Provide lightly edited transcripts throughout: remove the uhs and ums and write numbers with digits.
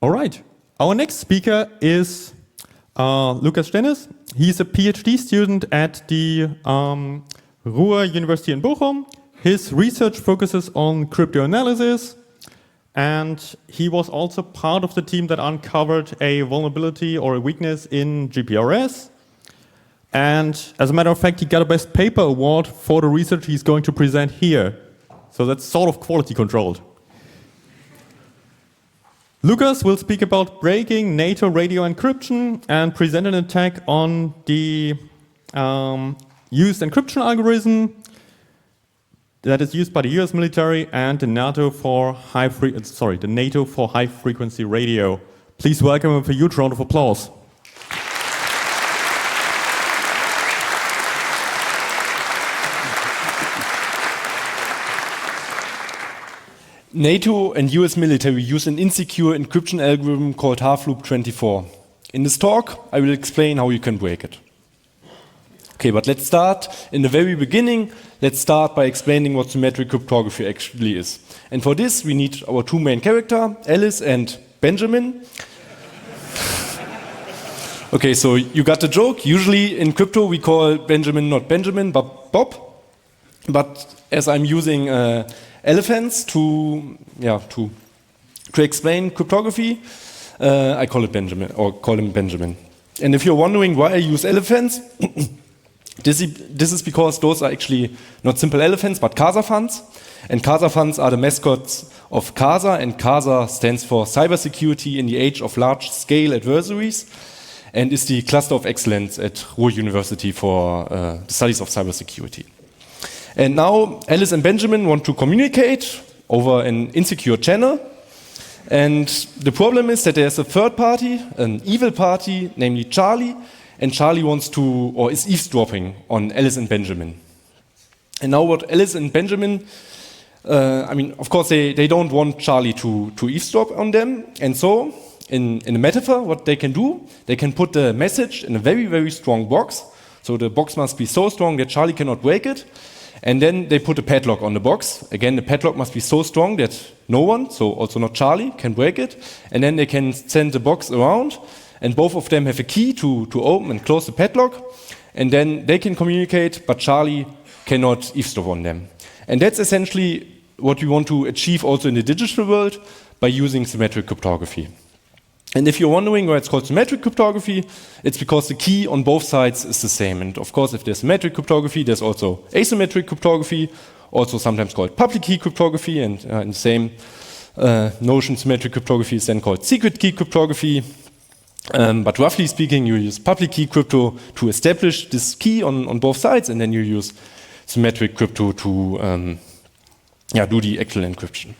All right. Our next speaker is Lukas Stennes. He's a PhD student at the Ruhr University in Bochum. His research focuses on cryptanalysis, and he was also part of the team that uncovered a vulnerability or a weakness in GPRS. And as a matter of fact, he got a Best Paper award for the research he's going to present here. So that's sort of quality controlled. Lukas will speak about breaking NATO radio encryption and present an attack on the used encryption algorithm that is used by the US military and the NATO for high frequency radio. Please welcome him with a huge round of applause. NATO and US military use an insecure encryption algorithm called half-loop 24. In this talk, I will explain how you can break it. Okay, but let's start in the very beginning. Let's start by explaining what symmetric cryptography actually is. And for this, we need our two main characters, Alice and Benjamin. Okay, so you got the joke. Usually in crypto, we call Benjamin not Benjamin, but Bob. But as I'm using elephants to explain cryptography, I call it Benjamin, or call him Benjamin. And if you're wondering why I use elephants, this is because those are actually not simple elephants, but CASA funds. And CASA funds are the mascots of CASA, and CASA stands for Cybersecurity in the Age of Large-Scale Adversaries, and is the cluster of excellence at Ruhr University for the studies of cybersecurity. And now Alice and Benjamin want to communicate over an insecure channel. And the problem is that there's a third party, an evil party, namely Charlie. And Charlie wants to, or is eavesdropping on Alice and Benjamin. And now what Alice and Benjamin, of course they don't want Charlie to eavesdrop on them. And so, in a metaphor, what they can do, they can put the message in a very, very strong box. So the box must be so strong that Charlie cannot break it. And then they put a padlock on the box. Again, the padlock must be so strong that no one, so also not Charlie, can break it. And then they can send the box around, and both of them have a key to open and close the padlock. And then they can communicate, but Charlie cannot eavesdrop on them. And that's essentially what we want to achieve also in the digital world by using symmetric cryptography. And if you're wondering why it's called symmetric cryptography, it's because the key on both sides is the same. And of course, if there's symmetric cryptography, there's also asymmetric cryptography, also sometimes called public key cryptography. And in the same notion, symmetric cryptography is then called secret key cryptography. But roughly speaking, you use public key crypto to establish this key on both sides, and then you use symmetric crypto to do the actual encryption.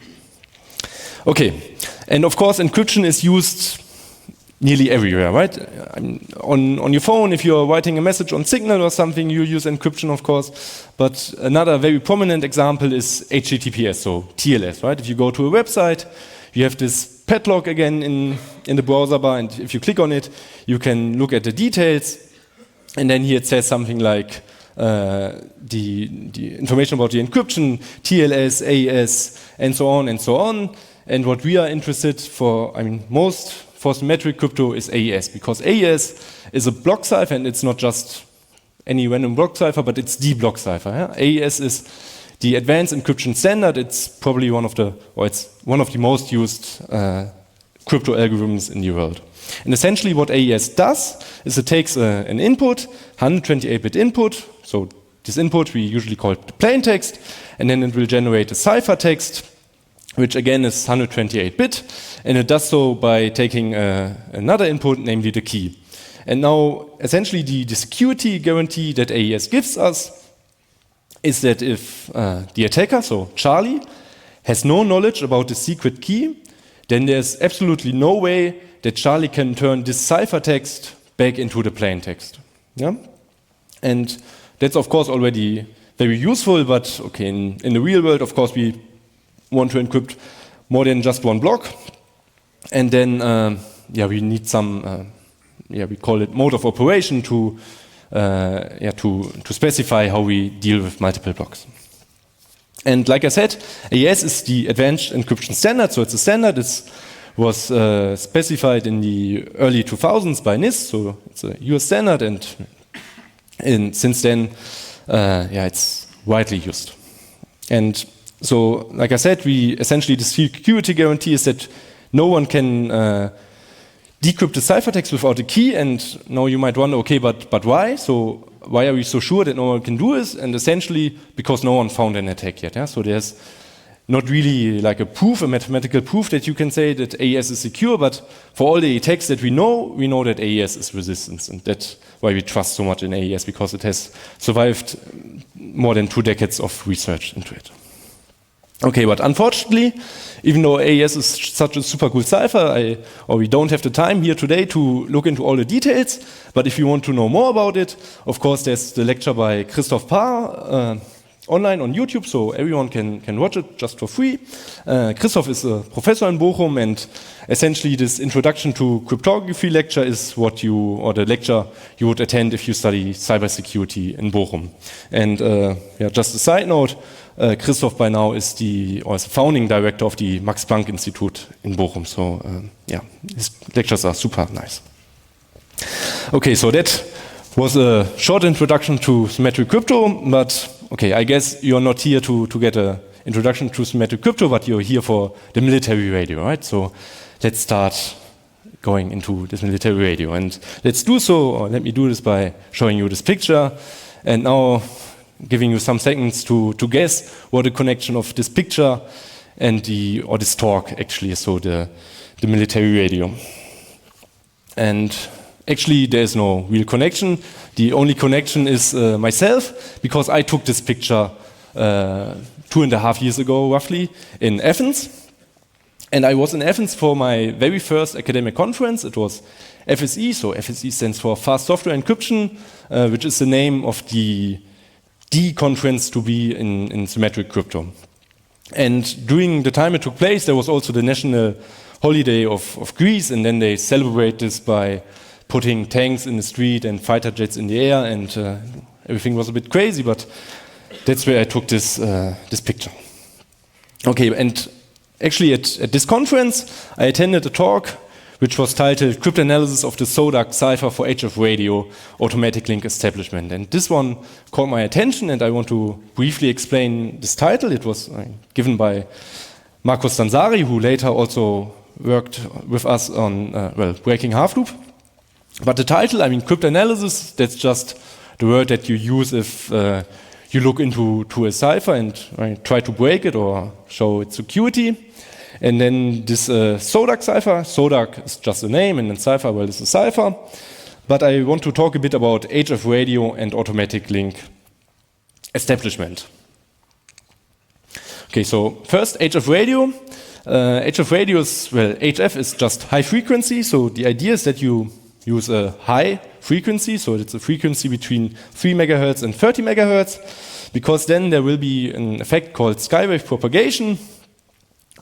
Okay, and of course, encryption is used nearly everywhere, right? On your phone, if you're writing a message on Signal or something, you use encryption, of course. But another very prominent example is HTTPS, so TLS, right? If you go to a website, you have this padlock again in the browser bar, and if you click on it, you can look at the details, and then here it says something like the information about the encryption, TLS, AES, and so on and so on. And what we are interested for, most for symmetric crypto is AES, because AES is a block cipher, and it's not just any random block cipher, but it's the block cipher. Yeah? AES is the advanced encryption standard. It's probably one of the most used crypto algorithms in the world. And essentially what AES does is it takes an input, 128-bit input, so this input we usually call the plain text, and then it will generate a ciphertext, which again is 128-bit, and it does so by taking another input, namely the key. And now, essentially, the security guarantee that AES gives us is that if the attacker, so Charlie, has no knowledge about the secret key, then there's absolutely no way that Charlie can turn this ciphertext back into the plain text. Yeah? And that's, of course, already very useful, but okay, in the real world, of course, we want to encrypt more than just one block, and then we need some we call it mode of operation to specify how we deal with multiple blocks. And like I said, AES is the advanced encryption standard, so it's a standard. It's was specified in the early 2000s by NIST, so it's a US standard, and since then, it's widely used. And so, like I said, essentially the security guarantee is that no one can decrypt the ciphertext without a key, and now you might wonder, okay, but why? So why are we so sure that no one can do this? And essentially, because no one found an attack yet. Yeah? So there's not really like a proof, a mathematical proof that you can say that AES is secure, but for all the attacks that we know that AES is resistant, and that's why we trust so much in AES, because it has survived more than 2 decades of research into it. Okay, but unfortunately, even though AES is such a super cool cipher, we don't have the time here today to look into all the details, but if you want to know more about it, of course there's the lecture by Christoph Paar online on YouTube, so everyone can watch it just for free. Christoph is a professor in Bochum, and essentially this Introduction to Cryptography lecture is the lecture you would attend if you study cybersecurity in Bochum. And just a side note, Christoph by now is the founding director of the Max Planck Institute in Bochum, so his lectures are super nice. Okay, so that was a short introduction to symmetric crypto, but okay, I guess you're not here to get an introduction to symmetric crypto, but you're here for the military radio, right? So let's start going into this military radio, and let's do so, or let me do this by showing you this picture, and now giving you some seconds to guess what the connection of this picture and this talk actually is, so the military radio. And actually, there's no real connection. The only connection is myself, because I took this picture 2.5 years ago, roughly, in Athens. And I was in Athens for my very first academic conference. It was FSE, so FSE stands for Fast Software Encryption, which is the name of the conference to be in symmetric crypto. And during the time it took place, there was also the national holiday of Greece, and then they celebrate this by putting tanks in the street and fighter jets in the air, and everything was a bit crazy, but that's where I took this picture. Okay, and actually at this conference, I attended a talk which was titled Cryptanalysis of the SODAC Cipher for HF Radio Automatic Link Establishment. And this one caught my attention, and I want to briefly explain this title. It was given by Markus Dansari, who later also worked with us on breaking half-loop. But the title, cryptanalysis, that's just the word that you use if you look into a cipher and try to break it or show its security. And then this SODAC cipher, SODAC is just a name, and then cipher, well, it's a cipher. But I want to talk a bit about HF radio and automatic link establishment. Okay, so first, HF radio. HF radio is, HF is just high frequency, so the idea is that you use a high frequency, so it's a frequency between 3 megahertz and 30 megahertz, because then there will be an effect called skywave propagation,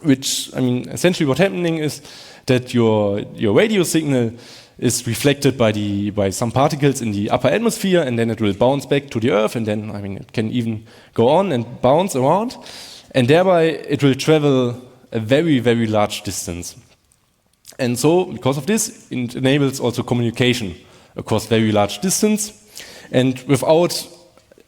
which, essentially what's happening is that your radio signal is reflected by some particles in the upper atmosphere, and then it will bounce back to the Earth, and then, it can even go on and bounce around, and thereby it will travel a very, very large distance. And so, because of this, it enables also communication across very large distance, and without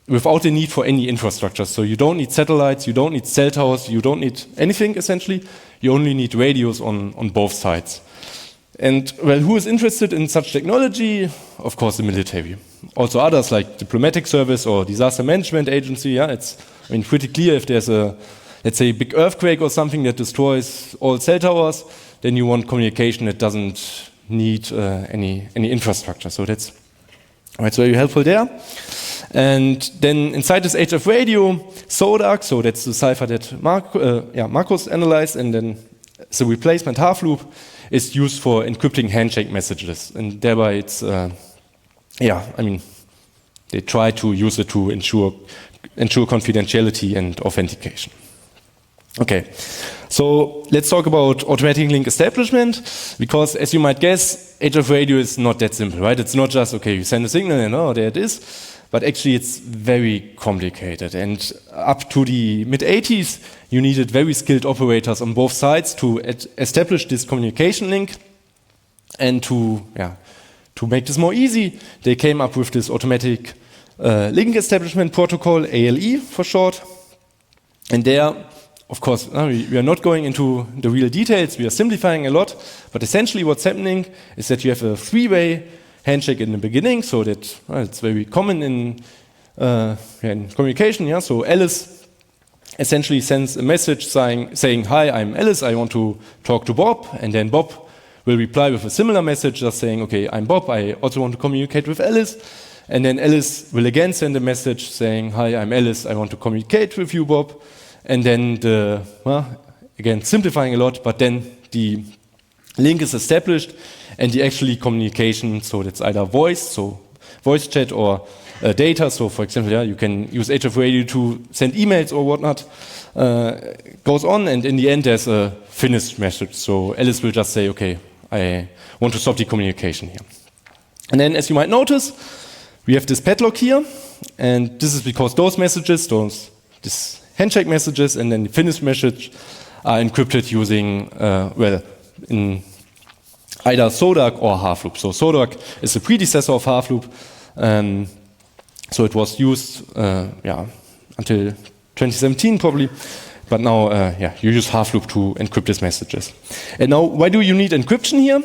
the need for any infrastructure. So you don't need satellites, you don't need cell towers, you don't need anything, essentially. You only need radios on both sides. And, who is interested in such technology? Of course, the military. Also others, like diplomatic service or disaster management agency. Yeah, it's pretty clear if there's let's say, a big earthquake or something that destroys all cell towers, then you want communication that doesn't need any infrastructure. So that's very helpful there. And then inside this HF radio, SODAC, so that's the cipher that Markus analyzed, and then the replacement half-loop is used for encrypting handshake messages. And thereby it's, they try to use it to ensure confidentiality and authentication. Okay, so let's talk about automatic link establishment, because as you might guess, HF radio is not that simple, right? It's not just, okay, you send a signal and there it is. but actually it's very complicated. And up to the mid-80s, you needed very skilled operators on both sides to establish this communication link. And to make this more easy, they came up with this automatic link establishment protocol, ALE for short. And there, of course, we are not going into the real details, we are simplifying a lot, but essentially what's happening is that you have a three-way handshake in the beginning, so that it's very common in communication. So Alice essentially sends a message saying, "Hi, I'm Alice, I want to talk to Bob," and then Bob will reply with a similar message just saying, "Okay, I'm Bob, I also want to communicate with Alice." And then Alice will again send a message saying, "Hi, I'm Alice, I want to communicate with you, Bob." And then again, simplifying a lot, but then the link is established and the actually communication, so that's either voice, so voice chat, or data. So for example, you can use HF radio to send emails or whatnot, goes on, and in the end there's a finished message. So Alice will just say, "Okay, I want to stop the communication here." And then, as you might notice, we have this padlock here, and this is because those messages, this handshake messages, and then the finished message are encrypted using, in either SODAC or half-loop. So SODAC is the predecessor of half-loop, so it was used until 2017 probably, but now you use half-loop to encrypt these messages. And now, why do you need encryption here?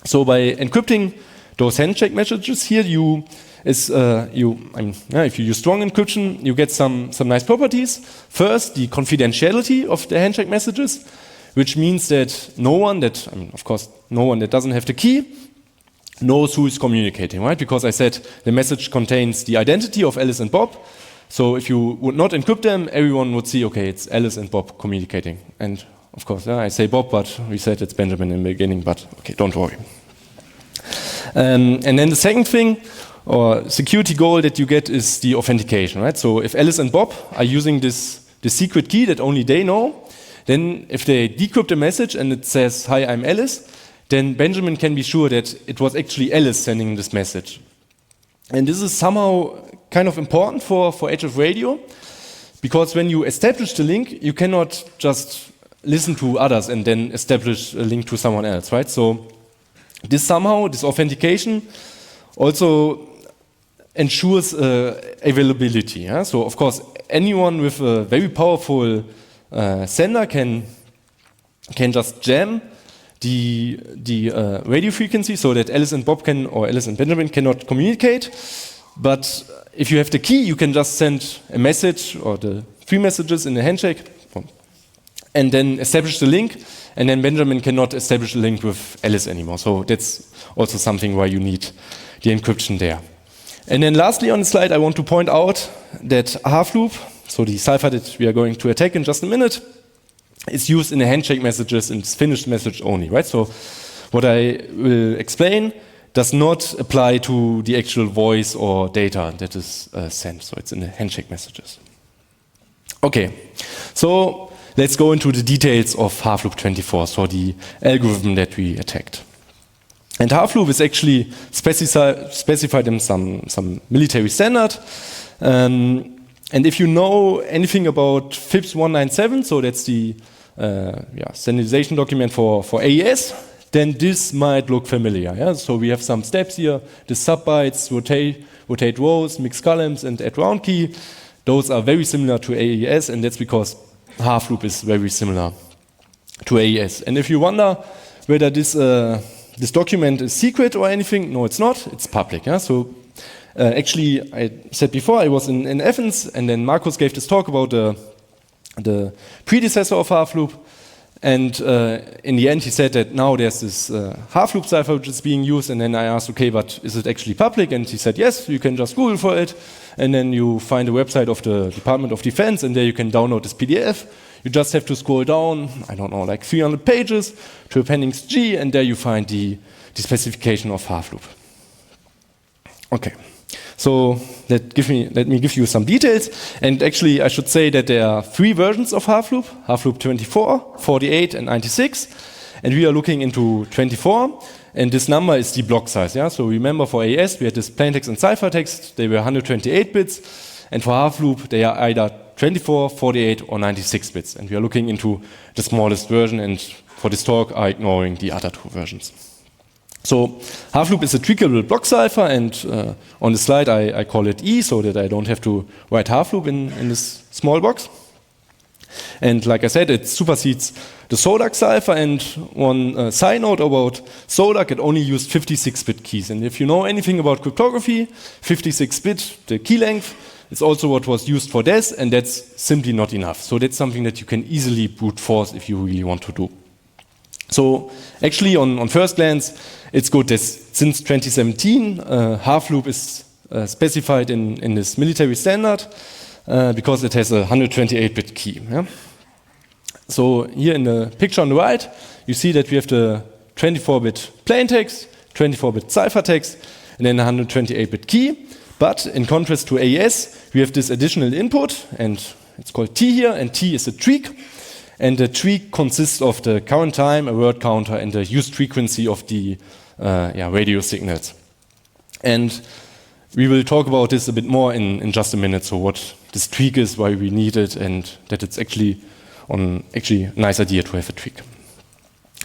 So by encrypting those handshake messages here, if you use strong encryption, you get some nice properties. First, the confidentiality of the handshake messages, which means that no one that doesn't have the key knows who is communicating, right? Because I said the message contains the identity of Alice and Bob. So if you would not encrypt them, everyone would see, okay, it's Alice and Bob communicating. And of course, I say Bob, but we said it's Benjamin in the beginning, but okay, don't worry. And then the second thing, or security goal that you get, is the authentication, right? So if Alice and Bob are using this secret key that only they know, then if they decrypt a message and it says, "Hi, I'm Alice," then Benjamin can be sure that it was actually Alice sending this message. And this is somehow kind of important for HF radio, because when you establish the link, you cannot just listen to others and then establish a link to someone else, right? So this authentication also ensures availability. Yeah? So of course, anyone with a very powerful sender can just jam the radio frequency so that Alice and Bob or Alice and Benjamin cannot communicate. But if you have the key, you can just send a message or the 3 messages in the handshake and then establish the link, and then Benjamin cannot establish a link with Alice anymore. So that's also something why you need the encryption there. And then lastly on the slide, I want to point out that half-loop, so the cipher that we are going to attack in just a minute, is used in the handshake messages and finished message only, right? So what I will explain does not apply to the actual voice or data that is sent. So it's in the handshake messages. Okay, so let's go into the details of half-loop 24, so the algorithm that we attacked. And half-loop is actually specified in some military standard. And if you know anything about FIPS 197, so that's the standardization document for AES, then this might look familiar. Yeah? So we have some steps here: the sub-bytes, rotate rows, mix columns, and add round key. Those are very similar to AES, and that's because half-loop is very similar to AES. And if you wonder whether this document is secret or anything, no, it's not. It's public. Yeah? So actually, I said before, I was in Athens, and then Markus gave this talk about the predecessor of half-loop. And in the end, he said that now there's this half-loop cipher which is being used. And then I asked, okay, but is it actually public? And he said, yes, you can just Google for it. And then you find the website of the Department of Defense, and there you can download this PDF. You just have to scroll down, I don't know, like 300 pages to Appendix G, and there you find the specification of half-loop. Okay. So let me give you some details. And actually, I should say that there are 3 versions of half-loop: half-loop 24, 48, and 96. And we are looking into 24. and this number is the block size. Yeah? So remember for AES we had this plaintext and ciphertext, they were 128 bits, and for half loop they are either 24, 48 or 96 bits, and we are looking into the smallest version, and for this talk are ignoring the other two versions. So half loop is a tweakable block cipher, and on the slide I call it E so that I don't have to write half loop in this small box. And like I said, it supersedes the SODAC cipher, and one side note about SODAC, it only used 56-bit keys. And if you know anything about cryptography, 56-bit, the key length, is also what was used for DES, and that's simply not enough. So that's something that you can easily brute force if you really want to do. So actually on first glance, it's good that since 2017, half loop is specified in this military standard, because it has a 128-bit key. Yeah? So here in the picture on the right, you see that we have the 24-bit plaintext, 24-bit ciphertext, and then a 128-bit key. But in contrast to AES, we have this additional input, and it's called T here, and T is a tweak. And the tweak consists of the current time, a word counter, and the used frequency of the radio signals. And we will talk about this a bit more in just a minute, so what this tweak is, why we need it, and that it's actually a nice idea to have a tweak.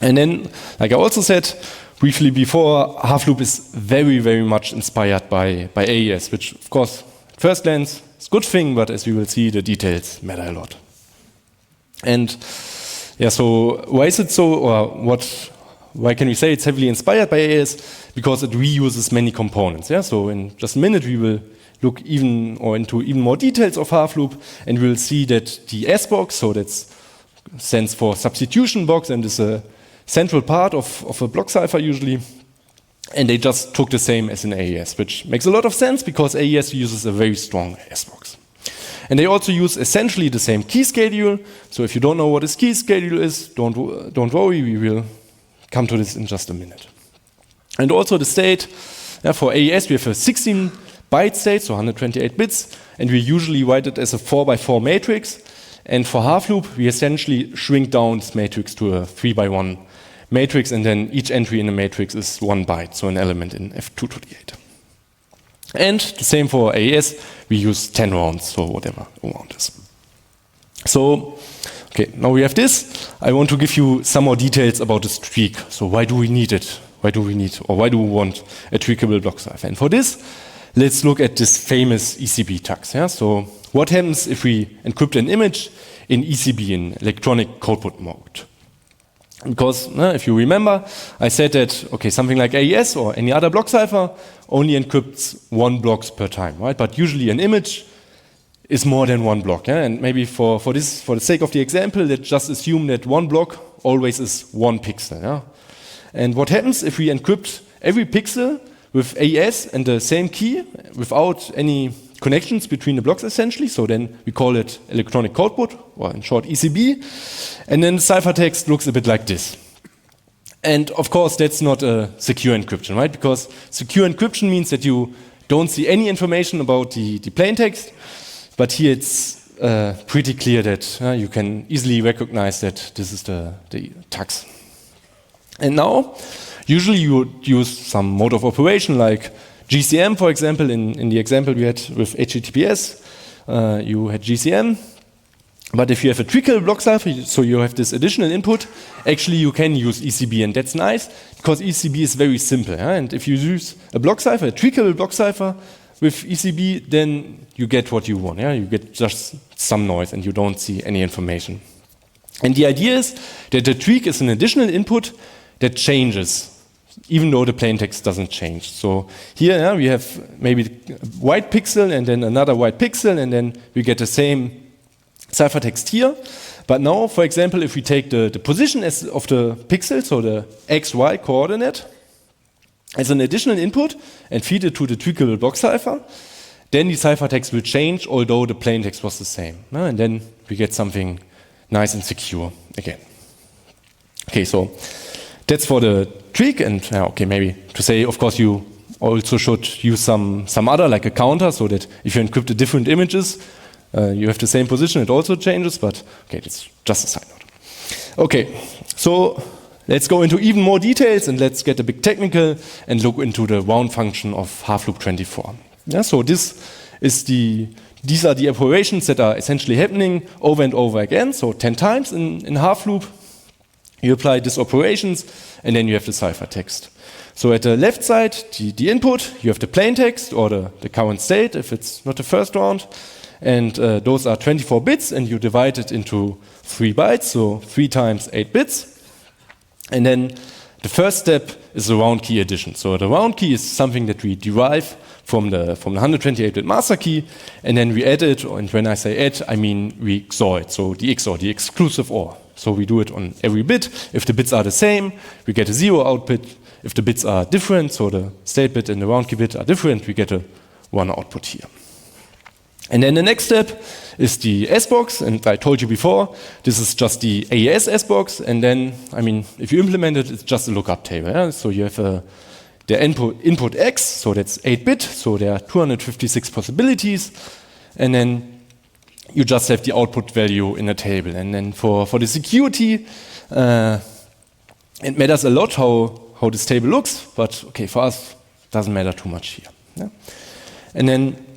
And then, like I also said briefly before, half loop is very, very much inspired by AES, which of course, at first glance, is a good thing, but as we will see, the details matter a lot. And yeah, so why is it so, or why can we say it's heavily inspired by AES? Because it reuses many components. Yeah? So in just a minute we will look into even more details of half loop, and we will see that the S box, so that stands for substitution box and is a central part of a block cipher usually, and they just took the same as in AES, which makes a lot of sense because AES uses a very strong S box. And they also use essentially the same key schedule. So if you don't know what this key schedule is, don't worry, we will come to this in just a minute. And also the state, for AES we have a 16-byte state, so 128 bits, and we usually write it as a 4x4 matrix. And for half loop, we essentially shrink down this matrix to a 3x1 matrix, and then each entry in the matrix is 1 byte, so an element in F2 to the 8. And the same for AES, we use 10 rounds, so whatever a round is. So, okay, now we have this. I want to give you some more details about this tweak. So why do we need it? Why do we want a tweakable block cipher? And for this, let's look at this famous ECB tax. Yeah? So what happens if we encrypt an image in ECB, in electronic codebook mode? Because if you remember, I said that something like AES or any other block cipher only encrypts 1 block per time, right? But usually an image is more than 1 block. Yeah? And maybe for the sake of the example, let's just assume that 1 block always is 1 pixel. Yeah? And what happens if we encrypt every pixel with AES and the same key without any connections between the blocks essentially? So then we call it electronic codebook, or in short ECB. And then the ciphertext looks a bit like this. And of course that's not a secure encryption, right? Because secure encryption means that you don't see any information about the plaintext, but here it's pretty clear that you can easily recognize that this is the tax. And now, usually you would use some mode of operation like GCM, for example. In the example we had with HTTPS, you had GCM. But if you have a tweakable block cipher, so you have this additional input, actually you can use ECB, and that's nice because ECB is very simple. Yeah? And if you use a block cipher, a tweakable block cipher with ECB, then you get what you want. Yeah? You get just some noise and you don't see any information. And the idea is that the tweak is an additional input that changes, even though the plaintext doesn't change. So here we have maybe a white pixel and then another white pixel, and then we get the same ciphertext here. But now, for example, if we take the position of the pixel, so the XY coordinate, as an additional input and feed it to the tweakable block cipher, then the ciphertext will change, although the plaintext was the same. And then we get something nice and secure again. Okay, so that's for the tweak. And maybe to say, of course, you also should use some other, like a counter, so that if you encrypt different images, you have the same position, it also changes, but okay, that's just a side note. Okay, so let's go into even more details and let's get a bit technical and look into the round function of half loop 24. Yeah, so these are the operations that are essentially happening over and over again, so 10 times in half loop. You apply these operations and then you have the ciphertext. So at the left side, the input, you have the plain text or the current state if it's not the first round. And those are 24 bits and you divide it into 3 bytes, so 3 times 8 bits. And then the first step is the round key addition. So the round key is something that we derive from the 128-bit master key, and then we add it, and when I say add, I mean we XOR it, so the XOR, the exclusive OR. So we do it on every bit. If the bits are the same, we get a 0 output. If the bits are different, so the state bit and the round key bit are different, we get a 1 output here. And then the next step is the S-box, and I told you before, this is just the AES S-box, and then, I mean, if you implement it, it's just a lookup table. Yeah? So you have the input X, so that's 8-bit, so there are 256 possibilities, and then you just have the output value in a table. And then for the security, it matters a lot how this table looks, but okay, for us, it doesn't matter too much here. Yeah? And then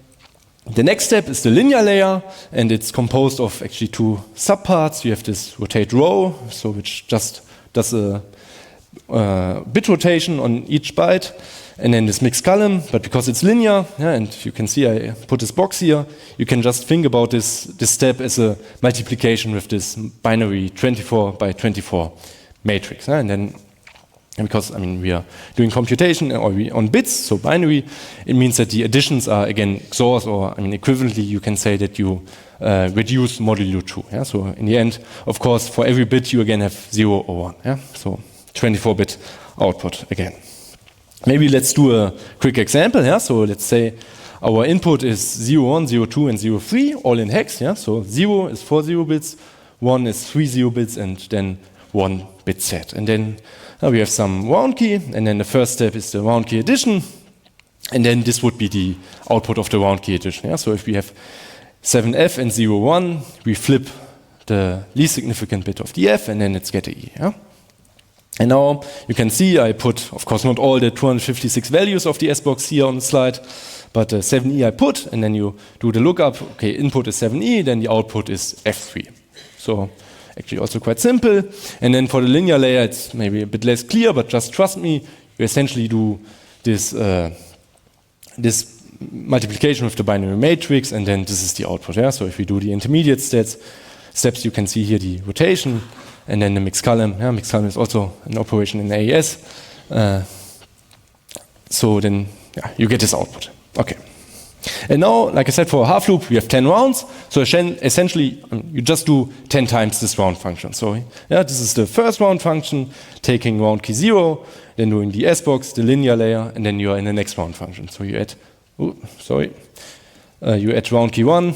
the next step is the linear layer, and it's composed of actually 2 subparts. You have this rotate row, so which just does a bit rotation on each byte, and then this mixed column, but because it's linear, yeah, and you can see I put this box here, you can just think about this step as a multiplication with this binary 24 by 24 matrix. Yeah, and then, because I mean we are doing computation or on bits, so binary, it means that the additions are again XORs, or I mean equivalently you can say that you reduce modulo 2. Yeah? So in the end, of course, for every bit you again have 0 or 1. Yeah? So 24-bit output again. Maybe let's do a quick example. Yeah? So let's say our input is 01, 02, and 03, all in hex. Yeah? So 0 is 4 0 bits, 1 is 3 0 bits, and then 1 bit set. And then we have some round key, and then the first step is the round key addition, and then this would be the output of the round key addition. Yeah? So if we have 7F and 01, we flip the least significant bit of the F, and then it's get a E. Yeah? And now you can see I put, of course, not all the 256 values of the S-box here on the slide, but 7E I put, and then you do the lookup. Okay, input is 7E, then the output is F3. So actually also quite simple. And then for the linear layer, it's maybe a bit less clear, but just trust me, you essentially do this this multiplication with the binary matrix, and then this is the output. Yeah? So if we do the intermediate steps, you can see here the rotation, and then the mixed column. Yeah? Mixed column is also an operation in AES. So then you get this output. Okay. And now, like I said, for a half loop, we have 10 rounds. So essentially, you just do 10 times this round function. So yeah, this is the first round function, taking round key 0, then doing the S-box, the linear layer, and then you are in the next round function. So you add, you add round key 1,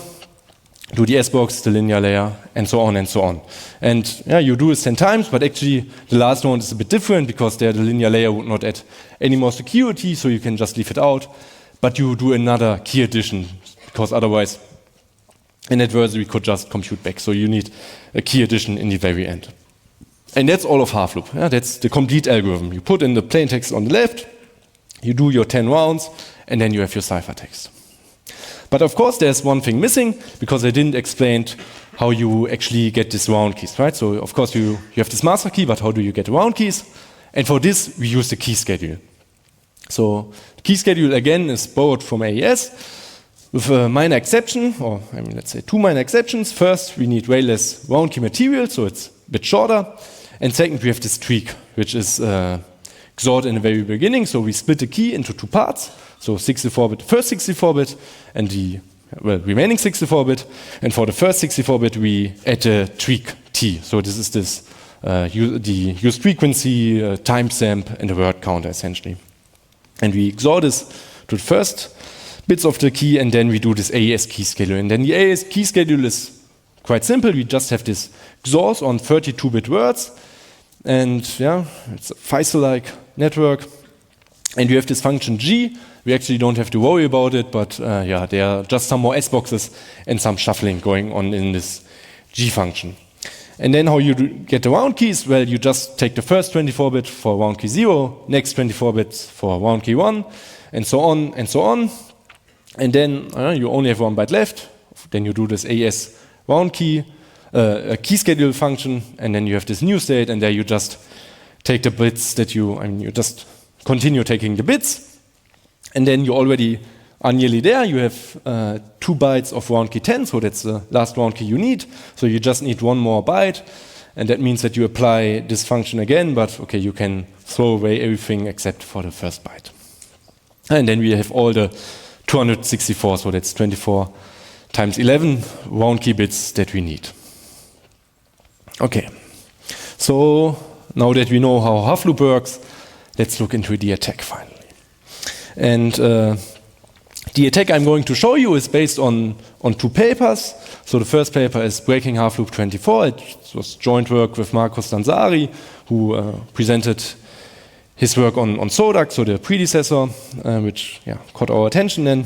do the S-box, the linear layer, and so on and so on. And yeah, you do this 10 times, but actually the last one is a bit different because there the linear layer would not add any more security, so you can just leave it out. But you do another key addition, because otherwise an adversary could just compute back. So you need a key addition in the very end. And that's all of half loop. Yeah, that's the complete algorithm. You put in the plain text on the left, you do your 10 rounds, and then you have your ciphertext. But of course, there's one thing missing, because I didn't explain how you actually get these round keys, right? So of course you have this master key, but how do you get round keys? And for this, we use the key schedule. So the key schedule again is borrowed from AES with a minor exception, or I mean, let's say 2 minor exceptions. First, we need way less round key material, so it's a bit shorter. And second, we have this tweak, which is XORed in the very beginning. So we split the key into 2 parts. So 64-bit, first 64-bit, and the remaining 64-bit. And for the first 64-bit, we add a tweak T. So this is the used frequency, timestamp, and the word counter essentially. And we XOR this to the first bits of the key, and then we do this AES key schedule. And then the AES key schedule is quite simple. We just have this XORs on 32-bit words. And yeah, it's a FISO-like network. And you have this function G. We actually don't have to worry about it, but yeah, there are just some more S-boxes and some shuffling going on in this G function. And then how you get the round keys? Well, you just take the first 24-bit for round key 0, next 24 bits for round key 1, and so on and so on. And then you only have 1 byte left. Then you do this AS round key, a key schedule function, and then you have this new state, and there you just take the bits that you just continue taking the bits, and then you already are nearly there. You have 2 bytes of round key 10, so that's the last round key you need. So you just need 1 more byte, and that means that you apply this function again, but okay, you can throw away everything except for the first byte. And then we have all the 264, so that's 24 times 11 round key bits that we need. Okay, so now that we know how half loop works, let's look into the attack finally. And the attack I'm going to show you is based on 2 papers. So the first paper is Breaking Half Loop 24. It was joint work with Marco Stanzari, who presented his work on SODAC, so the predecessor, which caught our attention then,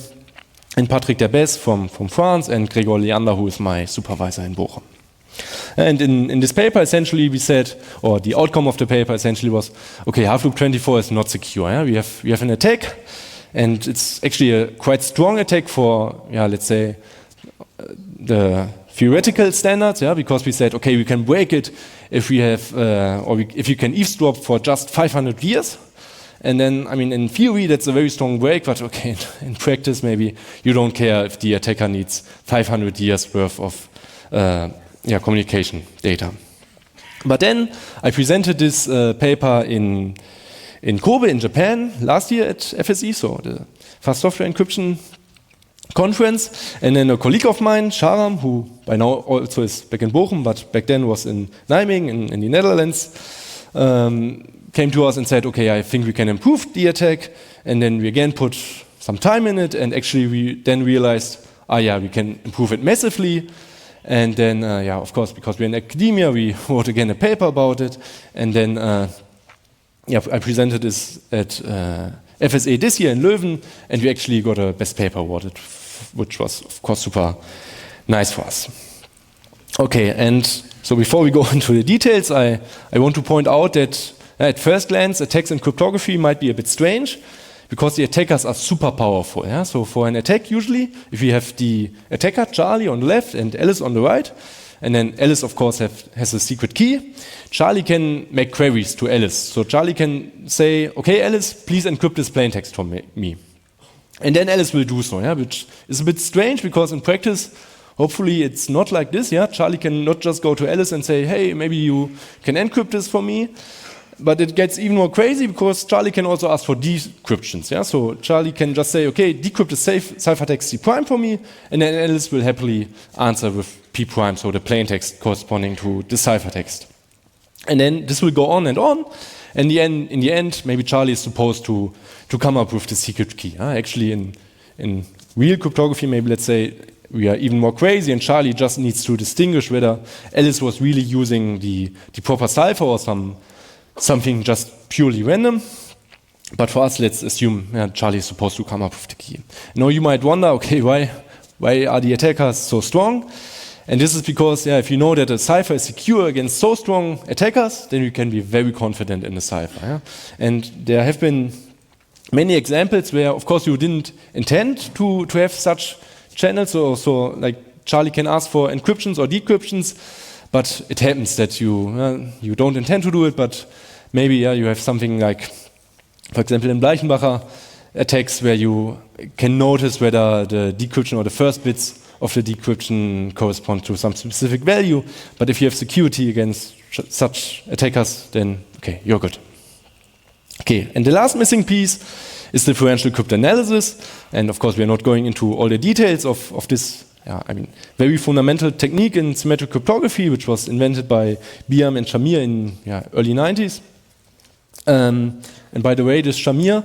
and Patrick Derbez from France, and Gregor Leander, who is my supervisor in Bochum. And in this paper, essentially, we said, or the outcome of the paper essentially was, okay, half loop 24 is not secure. Yeah? We have an attack, and it's actually a quite strong attack for, let's say, the theoretical standards, because we said, okay, we can break it if we have, if you can eavesdrop for just 500 years. And then, I mean, in theory, that's a very strong break, but okay, in practice, maybe you don't care if the attacker needs 500 years worth of communication data. But then I presented this paper in Kobe in Japan last year at FSE, so the Fast Software Encryption conference, and then a colleague of mine, Sharam, who by now also is back in Bochum, but back then was in Nijmegen in the Netherlands, came to us and said, okay, I think we can improve the attack, and then we again put some time in it, and actually we then realized, we can improve it massively. And then, of course, because we're in academia, we wrote again a paper about it. And then, I presented this at FSA this year in Leuven, and we actually got a best paper awarded, which was, of course, super nice for us. Okay, and so before we go into the details, I want to point out that at first glance, attacks in cryptography might be a bit strange, because the attackers are super powerful. Yeah? So for an attack, usually, if you have the attacker, Charlie, on the left and Alice on the right, and then Alice, of course, has a secret key, Charlie can make queries to Alice. So Charlie can say, okay, Alice, please encrypt this plaintext for me. And then Alice will do so, which is a bit strange, because in practice, hopefully it's not like this. Charlie can not just go to Alice and say, hey, maybe you can encrypt this for me. But it gets even more crazy, because Charlie can also ask for decryptions. So Charlie can just say, okay, decrypt the ciphertext C prime for me, and then Alice will happily answer with P prime, so the plaintext corresponding to the ciphertext. And then this will go on, and in the end, maybe Charlie is supposed to come up with the secret key. Actually, in real cryptography, maybe let's say we are even more crazy, and Charlie just needs to distinguish whether Alice was really using the proper cipher or something just purely random. But for us, let's assume Charlie is supposed to come up with the key. Now you might wonder, okay, why are the attackers so strong? And this is because, if you know that a cipher is secure against so strong attackers, then you can be very confident in the cipher. And there have been many examples where, of course, you didn't intend to have such channels. So like Charlie can ask for encryptions or decryptions, but it happens that you don't intend to do it, but maybe you have something like, for example, in Bleichenbacher attacks where you can notice whether the decryption or the first bits of the decryption correspond to some specific value. But if you have security against such attackers, then okay, you're good. Okay, and the last missing piece is differential cryptanalysis. And of course, we are not going into all the details of this very fundamental technique in symmetric cryptography, which was invented by Biam and Shamir in early 90s. And by the way, this Shamir,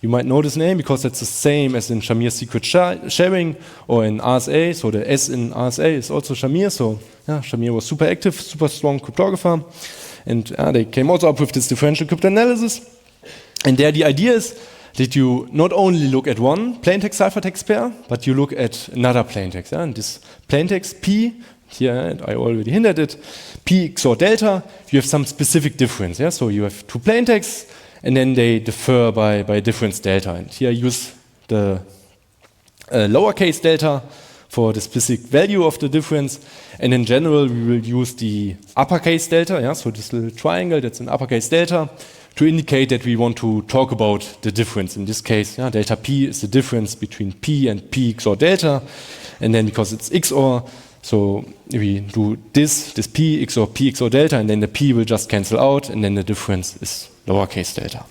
you might know this name because it's the same as in Shamir's secret sharing or in RSA. So the S in RSA is also Shamir. So Shamir was super active, super strong cryptographer. And they came also up with this differential cryptanalysis. And there the idea is that you not only look at one plaintext ciphertext pair, but you look at another plaintext. And this plaintext P here, I already hinted it, P XOR delta, you have some specific difference. Yeah? So you have two plain texts, and then they differ by difference delta. And here I use the lowercase delta for the specific value of the difference. And in general, we will use the uppercase delta, yeah? So this little triangle that's an uppercase delta, to indicate that we want to talk about the difference. In this case, yeah, delta P is the difference between P and P XOR delta. And then because it's XOR, so we do this P XOR delta, and then the P will just cancel out, and then the difference is lowercase delta.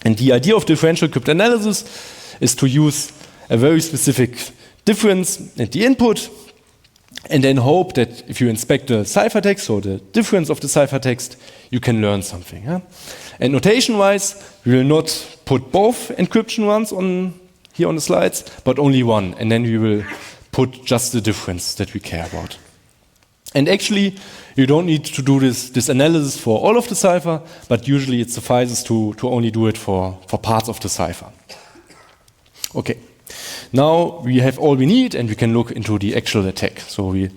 And the idea of differential cryptanalysis is to use a very specific difference at the input, and then hope that if you inspect the ciphertext, or the difference of the ciphertext, you can learn something. Yeah? And notation-wise, we will not put both encryption ones here on the slides, but only one, and then we will put just the difference that we care about. And actually, you don't need to do this analysis for all of the cipher, but usually it suffices to only do it for parts of the cipher. Okay, now we have all we need, and we can look into the actual attack. So we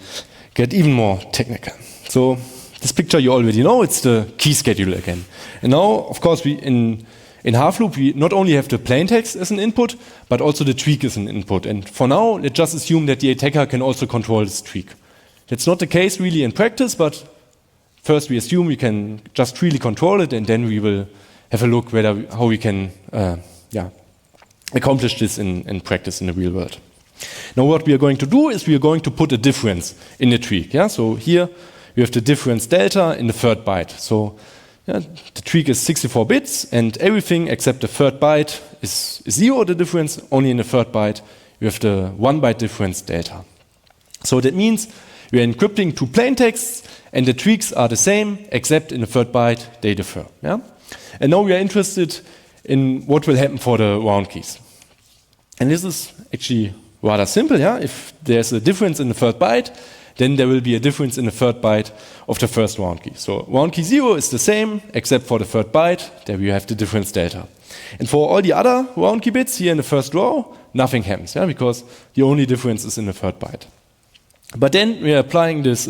get even more technical. So this picture you already know, it's the key schedule again. And now, of course, in Half-Loop, we not only have the plaintext as an input, but also the tweak as an input. And for now, let's just assume that the attacker can also control this tweak. That's not the case really in practice, but first we assume we can just freely control it, and then we will have a look how we can accomplish this in practice in the real world. Now what we are going to do is we are going to put a difference in the tweak. Yeah? So here we have the difference delta in the third byte. So yeah, the tweak is 64 bits, and everything except the third byte is 0, the difference. Only in the third byte you have the 1 byte difference delta. So that means we are encrypting two plain texts, and the tweaks are the same, except in the third byte they differ. Yeah? And now we are interested in what will happen for the round keys. And this is actually rather simple. Yeah? If there's a difference in the third byte, then there will be a difference in the third byte of the first round key. So round key 0 is the same, except for the third byte, there we have the difference delta. And for all the other round key bits here in the first row, nothing happens, yeah? Because the only difference is in the third byte. But then we are applying this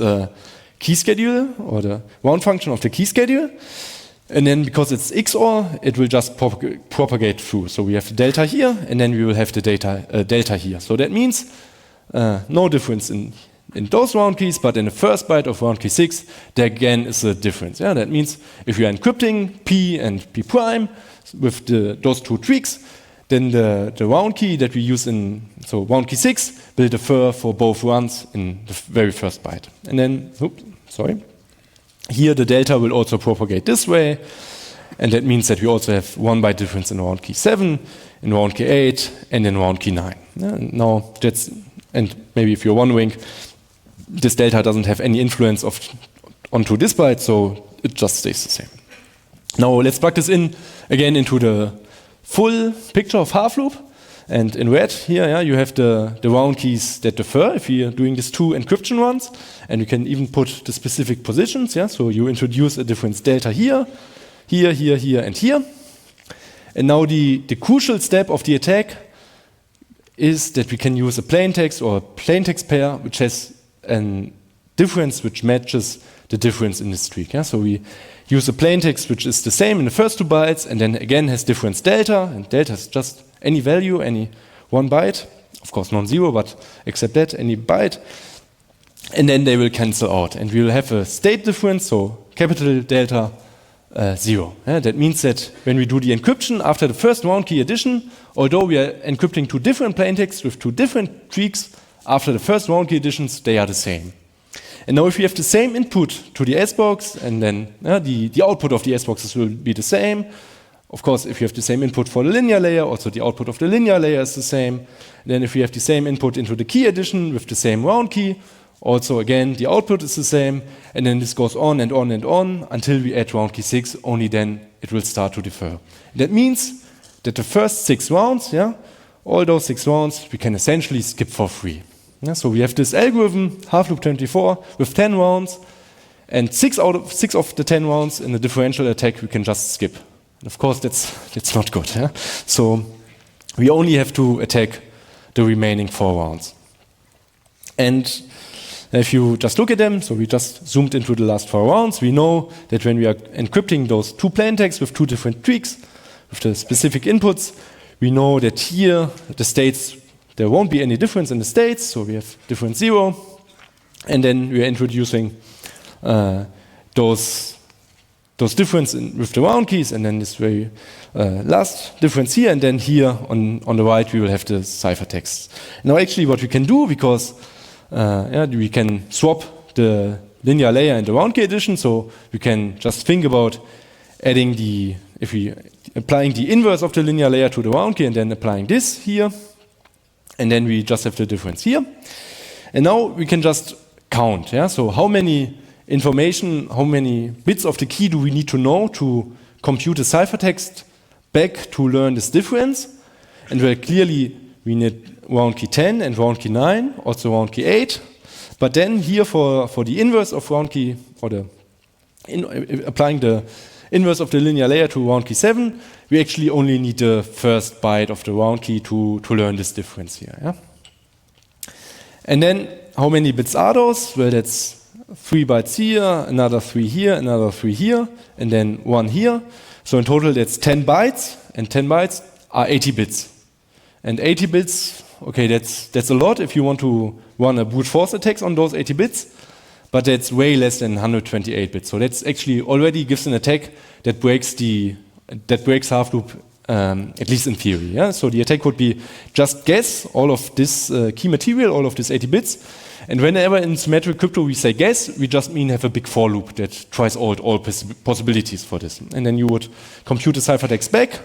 key schedule, or the round function of the key schedule, and then because it's XOR, it will just propagate through. So we have the delta here, and then we will have the delta here. So that means no difference in those round keys, but in the first byte of round key 6, there again is a difference. Yeah? That means if you are encrypting P and P prime with those two tweaks, then the round key that we use so round key 6 will differ for both runs in the very first byte. And then, here the delta will also propagate this way, and that means that we also have 1 byte difference in round key 7, in round key 8, and in round key 9. Yeah? Now and maybe if you're wondering, this delta doesn't have any influence onto this byte, so it just stays the same. Now let's plug this in again into the full picture of Half-Loop. And in red here, yeah, you have the round keys that differ if we are doing these two encryption runs. And you can even put the specific positions. Yeah? So you introduce a difference delta here, here, here, here, and here. And now the crucial step of the attack is that we can use a plaintext or a plaintext pair which has a difference which matches the difference in this tweak. Yeah? So we use a plaintext which is the same in the first 2 bytes, and then again has difference delta, and delta is just any value, any 1 byte, of course non-zero, but except that, any byte, and then they will cancel out, and we will have a state difference, so capital delta 0. Yeah? That means that when we do the encryption after the first round key addition, although we are encrypting two different plaintexts with two different tweaks, after the first round key additions, they are the same. And now if we have the same input to the S-box, and then the output of the S-boxes will be the same. Of course, if you have the same input for the linear layer, also the output of the linear layer is the same. And then if we have the same input into the key addition with the same round key, also again, the output is the same. And then this goes on and on and on until we add round key 6, only then it will start to differ. That means that the first 6 rounds, all those 6 rounds, we can essentially skip for free. Yeah, so we have this algorithm, Half-Loop 24, with 10 rounds, and 6 of the 10 rounds in the differential attack we can just skip. And of course, that's not good. Yeah? So we only have to attack the remaining 4 rounds. And If you just look at them, so we just zoomed into the last 4 rounds, we know that when we are encrypting those 2 plaintext with 2 different tweaks, with the specific inputs, we know that here the states, there won't be any difference in the states, so we have difference 0, and then we are introducing those difference with the round keys, and then this very last difference here, and then here on the right we will have the ciphertext. Now actually what we can do, because we can swap the linear layer and the round key addition, so we can just think about adding applying the inverse of the linear layer to the round key and then applying this here, and then we just have the difference here. And now we can just count, so how many information, how many bits of the key do we need to know to compute the ciphertext back to learn this difference? And well, clearly we need round key 10 and round key 9, also round key 8. But then here for the inverse of round key, or applying the inverse of the linear layer to round key 7, we actually only need the first byte of the round key to learn this difference here. And then how many bits are those? Well, that's 3 bytes here, another 3 here, another 3 here, and then 1 here. So in total that's 10 bytes, and 10 bytes are 80 bits. And 80 bits, okay, that's a lot if you want to run a brute force attack on those 80 bits, but that's way less than 128 bits. So that's actually already gives an attack that breaks half loop, at least in theory. So the attack would be just guess all of this key material, all of this 80 bits. And whenever in symmetric crypto we say guess, we just mean have a big for loop that tries all possibilities for this. And then you would compute the ciphertext back,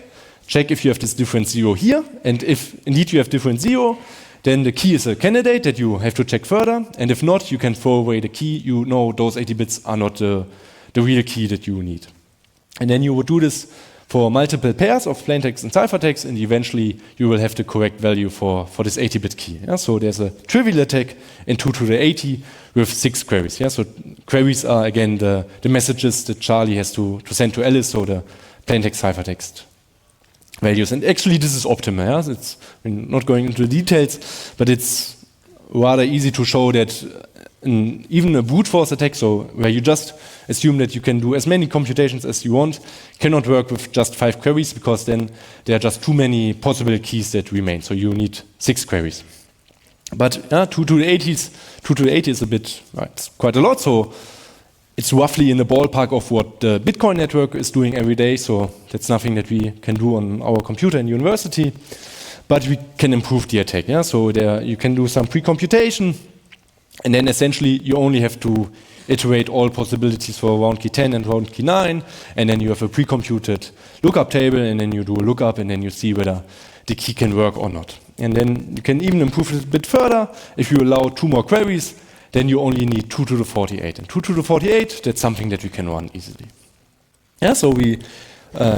check if you have this difference 0 here, and if indeed you have difference 0, then the key is a candidate that you have to check further, and if not, you can throw away the key. You know those 80 bits are not the real key that you need. And then you would do this for multiple pairs of plaintext and ciphertext, and eventually you will have the correct value for this 80-bit key. So there's a trivial attack in 2 to the 80 with 6 queries. So queries are again the messages that Charlie has to send to Alice, so the plaintext ciphertext values. And actually this is optimal. I'm not going into the details, but it's rather easy to show that even a brute force attack, so where you just assume that you can do as many computations as you want, cannot work with just 5 queries, because then there are just too many possible keys that remain. So you need 6 queries. But 2 to the 80 is a bit, it's quite a lot. So it's roughly in the ballpark of what the Bitcoin network is doing every day. So that's nothing that we can do on our computer in university. But we can improve the attack. So there you can do some pre-computation. And then essentially you only have to iterate all possibilities for round key 10 and round key 9, and then you have a pre-computed lookup table, and then you do a lookup, and then you see whether the key can work or not. And then you can even improve it a bit further. If you allow 2 more queries, then you only need 2 to the 48. And 2 to the 48, that's something that we can run easily. So we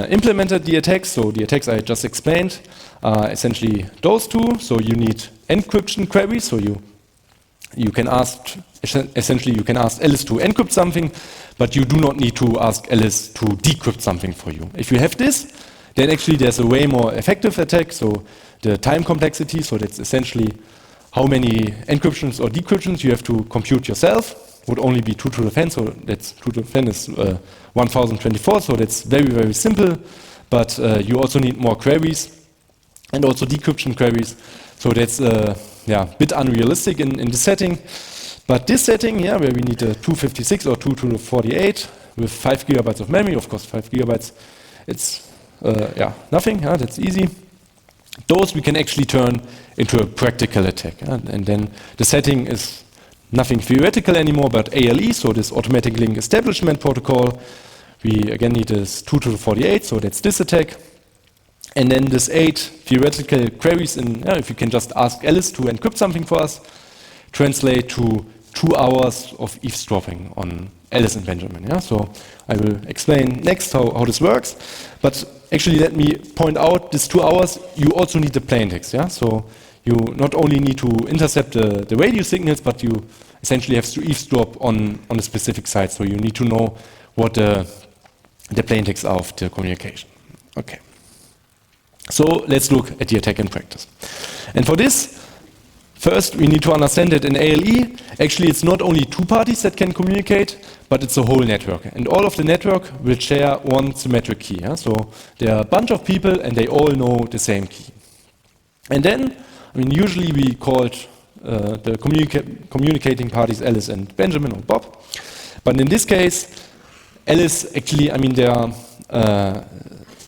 implemented the attacks. So the attacks I just explained are essentially those 2. So you need encryption queries, so you can ask Alice to encrypt something, but you do not need to ask Alice to decrypt something for you. If you have this, then actually there's a way more effective attack, so the time complexity, so that's essentially how many encryptions or decryptions you have to compute yourself, would only be 2 to the 10, so that's 2 to the 10 is 1024, so that's very, very simple, but you also need more queries, and also decryption queries, so that's bit unrealistic in this setting. But this setting, where we need a 256 or 2 to the 48 with 5 gigabytes of memory, of course 5 gigabytes, it's nothing, that's easy. Those we can actually turn into a practical attack. And then the setting is nothing theoretical anymore, but ALE, so this automatic link establishment protocol. We again need this 2 to the 48, so that's this attack. And then this 8 theoretical queries, if you can just ask Alice to encrypt something for us, translate to 2 hours of eavesdropping on Alice and Benjamin. So I will explain next how this works. But actually, let me point out, this 2 hours, you also need the plaintext. So you not only need to intercept the radio signals, but you essentially have to eavesdrop on a specific site. So you need to know what the plaintext are of the communication. Okay. So let's look at the attack in practice. And for this, First, we need to understand that in ALE, actually it's not only two parties that can communicate, but it's a whole network. And all of the network will share one symmetric key. Yeah? So there are a bunch of people and they all know the same key. And then, I mean, usually we called the communicating parties Alice and Benjamin or Bob. But in this case, Alice actually, I mean, there are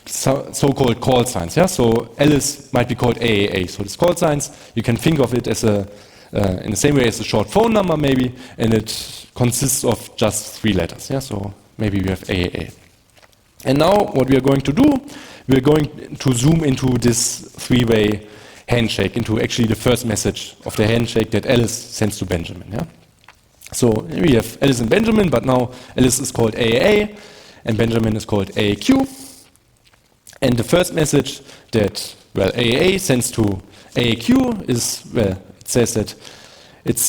so-called call signs. Yeah? So Alice might be called AAA. So these call signs, you can think of it as in the same way as a short phone number maybe, and it consists of just 3 letters. Yeah? So maybe we have AAA. And now what we are going to do, we are going to zoom into this 3-way handshake, into actually the first message of the handshake that Alice sends to Benjamin. Yeah? So we have Alice and Benjamin, but now Alice is called AAA and Benjamin is called AAQ. And the first message that, well, AAA sends to AAQ is, well, it says that it's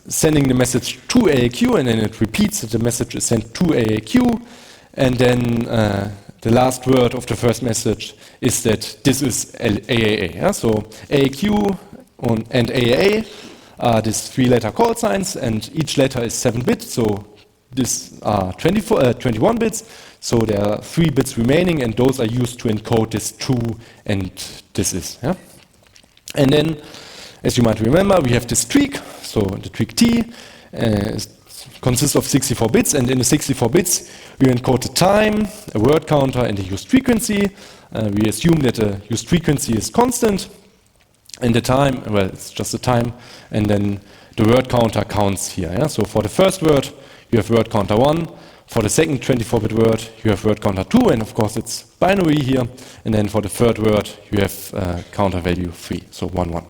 sending the message to AAQ, and then it repeats that the message is sent to AAQ, and then the last word of the first message is that this is AAA. Yeah? So AAQ and AAA are these 3-letter call signs, and each letter is 7 bits, so these are 21 bits. So there are 3 bits remaining, and those are used to encode this true and this is. Yeah? And then, as you might remember, we have this tweak. So the tweak T consists of 64 bits, and in the 64 bits, we encode the time, a word counter, and the used frequency. We assume that the used frequency is constant, and the time, well, it's just the time, and then the word counter counts here. Yeah? So for the first word, you have word counter 1. For the second 24-bit word, you have word counter 2, and of course it's binary here. And then for the third word, you have counter value 3, so 1, 1.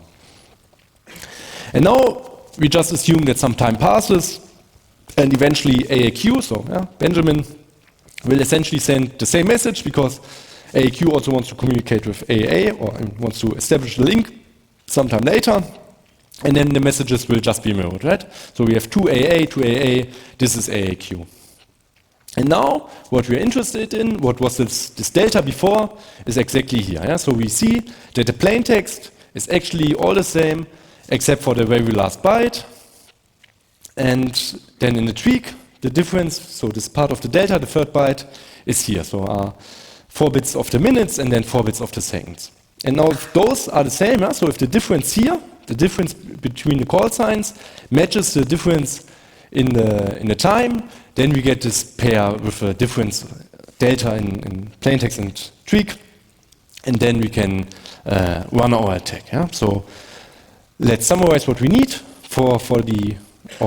And now we just assume that some time passes, and eventually AAQ, so yeah, Benjamin, will essentially send the same message, because AAQ also wants to communicate with AAA, or wants to establish a link sometime later. And then the messages will just be mirrored, right? So we have 2AA, 2AA, this is AAQ. And now, what we're interested in, what was this delta before, is exactly here. Yeah? So we see that the plain text is actually all the same, except for the very last byte. And then in the tweak, the difference, so this part of the delta, the third byte, is here. So 4 bits of the minutes, and then 4 bits of the seconds. And now if those are the same, yeah? So if the difference here, the difference between the call signs, matches the difference in the time, then we get this pair with a difference delta in plaintext and tweak, and then we can run our attack. Yeah? So let's summarize what we need or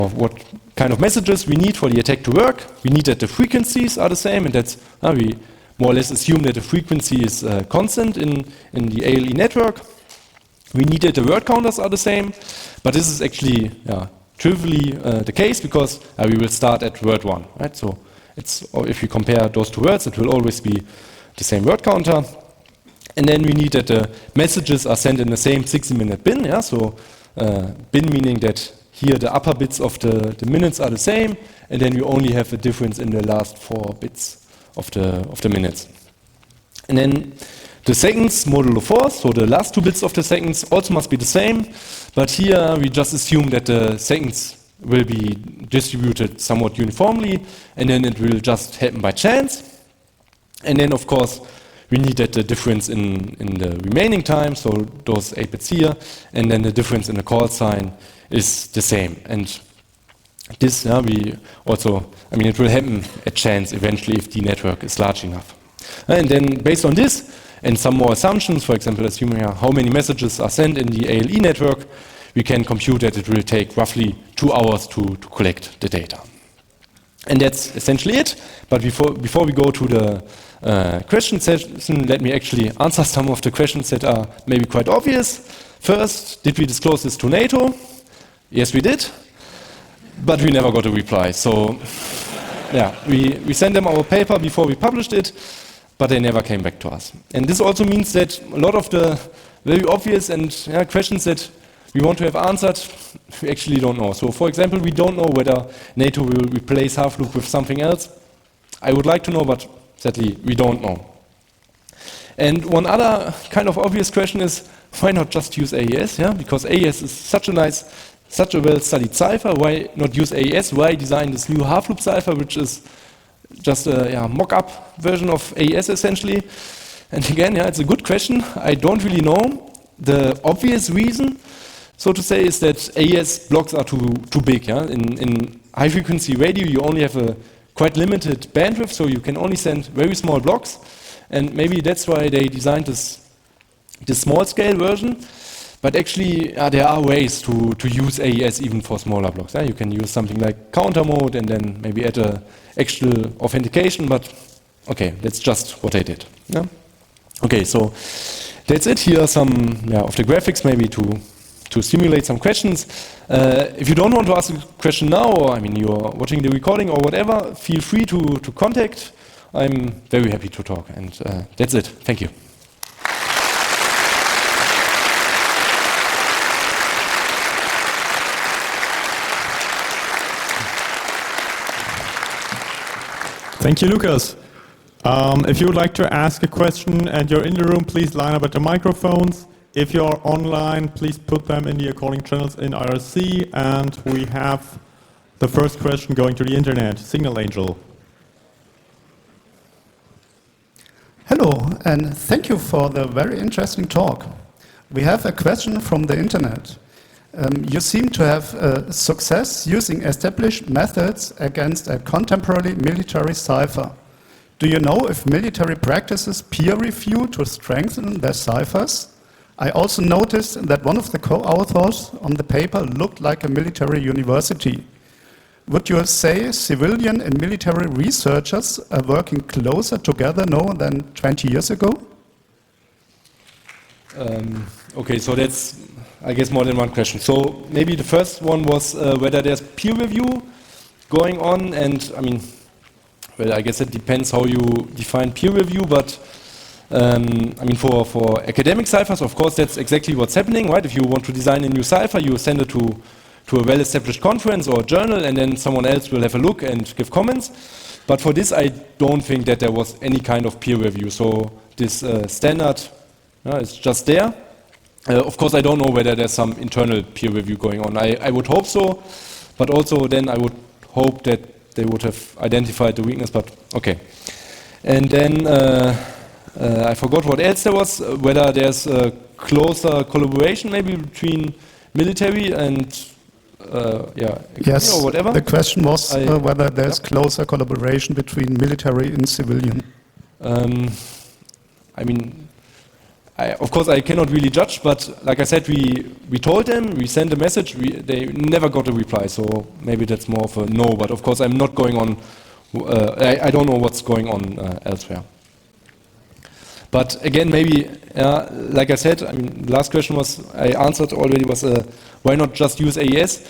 what kind of messages we need for the attack to work. We need that the frequencies are the same, and that's we more or less assume that the frequency is constant in the ALE network. We need that the word counters are the same, but this is actually trivially the case, because we will start at word 1, right? So if you compare those two words, it will always be the same word counter. And then we need that the messages are sent in the same 60-minute bin. Yeah? So bin meaning that here the upper bits of the minutes are the same, and then you only have a difference in the last 4 bits of the minutes. And then the seconds modulo 4, so the last 2 bits of the seconds also must be the same, but here we just assume that the seconds will be distributed somewhat uniformly, and then it will just happen by chance. And then of course we need that the difference in the remaining time, so those 8 bits here, and then the difference in the call sign is the same. And this we also, it will happen at chance eventually if the network is large enough. And then based on this, and some more assumptions, for example, assuming how many messages are sent in the ALE network, we can compute that it will take roughly 2 hours to collect the data. And that's essentially it. But before we go to the question session, let me actually answer some of the questions that are maybe quite obvious. First, did we disclose this to NATO? Yes, we did. But we never got a reply. So we sent them our paper before we published it, but they never came back to us. And this also means that a lot of the very obvious and questions that we want to have answered, we actually don't know. So for example, we don't know whether NATO will replace half-loop with something else. I would like to know, but sadly we don't know. And one other kind of obvious question is, why not just use AES? Yeah, because AES is such a well-studied cipher. Why not use AES? Why design this new half-loop cipher, which is just a mock-up version of AES essentially? And again, it's a good question. I don't really know. The obvious reason, so to say, is that AES blocks are too big. Yeah? In high-frequency radio, you only have a quite limited bandwidth, so you can only send very small blocks. And maybe that's why they designed this small-scale version. But actually, there are ways to use AES even for smaller blocks. You can use something like counter mode and then maybe add a actual authentication. But okay, that's just what I did. Yeah? Okay, so that's it. Here are some of the graphics, maybe to simulate some questions. If you don't want to ask a question now, or you're watching the recording or whatever, feel free to contact. I'm very happy to talk, and that's it. Thank you. Thank you, Lukas. If you would like to ask a question and you're in the room, please line up at the microphones. If you're online, please put them in the according channels in IRC, and we have the first question going to the internet. Signal Angel. Hello, and thank you for the very interesting talk. We have a question from the internet. You seem to have success using established methods against a contemporary military cipher. Do you know if military practices peer review to strengthen their ciphers? I also noticed that one of the co-authors on the paper looked like a military university. Would you say civilian and military researchers are working closer together now than 20 years ago? Okay, so that's, I guess, more than one question. So maybe the first one was whether there's peer review going on, and well, I guess it depends how you define peer review, but for academic ciphers, of course, that's exactly what's happening, right? If you want to design a new cipher, you send it to a well-established conference or journal, and then someone else will have a look and give comments. But for this, I don't think that there was any kind of peer review. So this standard is just there. Of course, I don't know whether there's some internal peer review going on. I would hope so, but also then I would hope that they would have identified the weakness, but okay. And then I forgot what else there was, whether there's a closer collaboration maybe between military and yes, or whatever. The question was whether there's closer collaboration between military and civilian. Of course, I cannot really judge, but like I said, we told them, we sent a message, they never got a reply, so maybe that's more of a no, but of course I'm not going on, I don't know what's going on elsewhere. But again, maybe, like I said, the last question I answered already was, why not just use AES?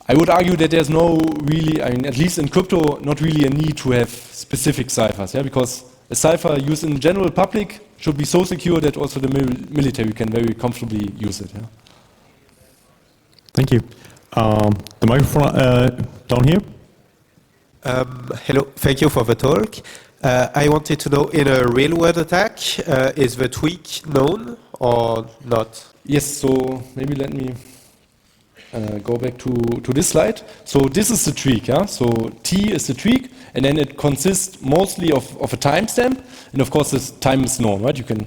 I would argue that there's no really, at least in crypto, not really a need to have specific ciphers, because a cipher used in the general public should be so secure that also the military can very comfortably use it. Yeah. Thank you. The microphone down here. Hello, thank you for the talk. I wanted to know, in a real-world attack, is the tweak known or not? Yes, so maybe let me go back to this slide. So this is the tweak, So T is the tweak, and then it consists mostly of a timestamp, and of course this time is known, right? You can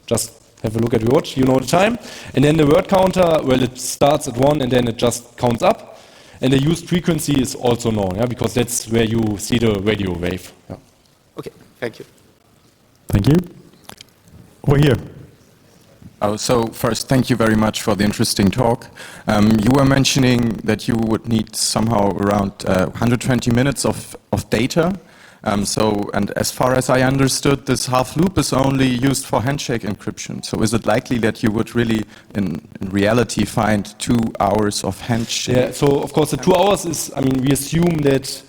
just have a look at your watch, you know the time. And then the word counter, well, it starts at 1 and then it just counts up. And the used frequency is also known, because that's where you see the radio wave. Yeah. Okay, thank you. Thank you. Over here. Oh, so first, thank you very much for the interesting talk. You were mentioning that you would need somehow around 120 minutes of data. And as far as I understood, this half loop is only used for handshake encryption. So is it likely that you would really, in reality, find 2 hours of handshake? Yeah, so of course the 2 hours is, we assume that